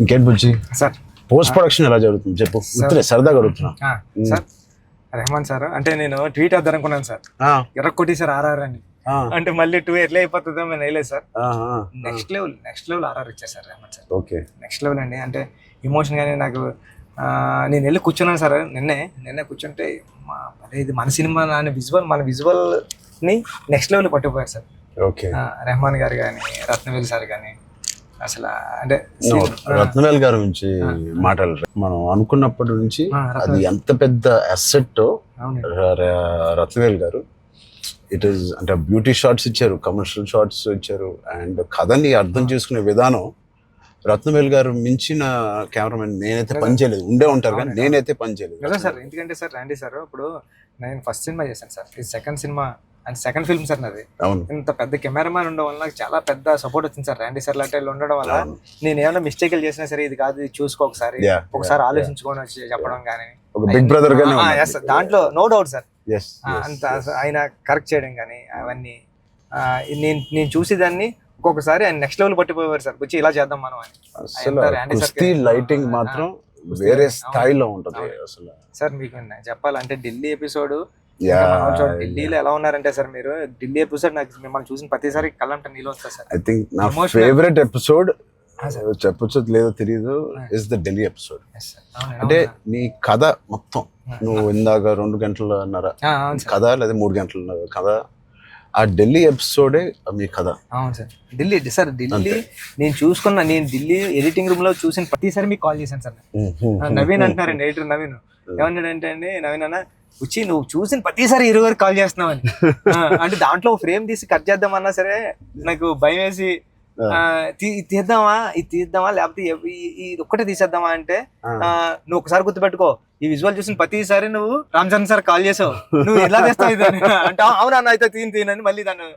ఇంకేంటి బుజ్జి sir post production ఎలా జరుగుతుంది చెప్పు. ఇప్పుడే సరదాగా అడుగుతున్నా. సార్ రెహమాన్ సార్ అంటే నేను ట్వీట్ వద్దాం అనుకున్నాను సార్, ఎర్రకొట్టి సార్ ఆర్ఆర్ అని. అంటే మళ్ళీ 2 ఎట్లా అయిపోతుందో నేను వేయలేదు సార్. నెక్స్ట్ లెవెల్ ఆర్ఆర్ ఇచ్చారు sir Rahman sir. Okay, next level అండి. అంటే ఎమోషన్ కానీ నాకు నేను వెళ్ళి కూర్చున్నాను సార్. నిన్నే కూర్చుంటే ఇది మన సినిమా మన విజువల్ ని నెక్స్ట్ లెవెల్ పట్టుకుపోయారు సార్. ఓకే, రెహమాన్ గారు కానీ రత్నవేల్ సార్ కానీ అసలు అంటే రత్నవేల్ గారి గురించి మాట్లాడారు. మనం అనుకున్నప్పటి నుంచి అది ఎంత పెద్ద అసెట్ రత్నవేల్ గారు. ఇట్ ఈస్ అంటే బ్యూటీ షాట్స్ ఇచ్చారు, కమర్షియల్ షాట్స్ ఇచ్చారు, అండ్ కథని అర్థం చేసుకునే విధానం రత్నవేల్ గారు మించిన కెమెరామెన్ నేనైతే పని చేయలేదు. ఉండే ఉంటారు కానీ నేనైతే పని చేయలేదు సార్. ఎందుకంటే సార్ రండి సార్, ఇప్పుడు నేను ఫస్ట్ సినిమా చేశాను సార్, ఇది second cinema and second film sir నాది. ఇంత పెద్ద కెమెరామ్యాన్ ఉండడం వల్ల నాకు చాలా పెద్ద సపోర్ట్ వచ్చింది సార్. రండి సార్ లాంటి ఉండడం వల్ల నేను ఏమైనా మిస్టేక్లు చేసినా సరే ఇది కాదు, ఇది చూసుకో ఒకసారి ఆలోచించుకొని వచ్చి చెప్పడం కానీ బిగ్ బ్రదర్ దాంట్లో నో డౌట్ సార్. అంత ఆయన కరెక్ట్ చేయడం కానీ అవన్నీ నేను చూసేదాన్ని ఒక్కొక్కసారి ఆయన నెక్స్ట్ లెవెల్ పట్టిపోయారు సార్. వచ్చి ఇలా చేద్దాం మనం అని. లైటింగ్ మాత్రం వేరే స్థాయిలో ఉంటది అసలు. సార్ మీకు చెప్పాలంటే ఢిల్లీ ఎపిసోడ్ ఢిల్లీలో ఎలా ఉన్నారంటే సార్, మీరు ఢిల్లీ ఎపిసోడ్ నాకు మిమ్మల్ని చూసిన ప్రతిసారి కళ్ళంట నీళ్ళు వస్తుంది సార్. ఐ థింక్ నా ఫేవరెట్ ఎపిసోడ్ చెప్పొచ్చు లేదో తెలియదు ఇస్ ద ఢిల్లీ ఎపిసోడ్. అంటే నీ కథ మొత్తం నువ్వు ఇందాక 2 గంటలన్నర కథ లేదా 3 గంటల కథ, ఆ ఢిల్లీ ఎపిసోడే మీ కథ. అవును సార్. ఢిల్లీ నేను ఢిల్లీ ఎడిటింగ్ రూమ్ లో చూసిన ప్రతిసారి మీకు కాల్ చేశాను సార్. నవీన్ అంటున్నారండి, ఎడిటర్ నవీన్ ఏమన్నాడంటే అండి, నవీన్ అన్న వచ్చి నువ్వు చూసిన ప్రతిసారి 20 వరకు కాల్ చేస్తున్నావు అని. అంటే దాంట్లో ఫ్రేమ్ తీసి కట్ చేద్దామన్నా సరే నాకు భయం వేసి ఇది తీద్దామా లేకపోతే ఇది ఒక్కటే తీసేద్దామా అంటే, నువ్వు ఒకసారి గుర్తుపెట్టుకో, ఈ విజువల్ చూసిన ప్రతిసారి నువ్వు రామ్ చరణ్ సార్ కాల్ చేసావు, నువ్వు ఎలా చేస్తావు ఇది అంటే అవునా అయితే తీనని మళ్ళీ దాన్ని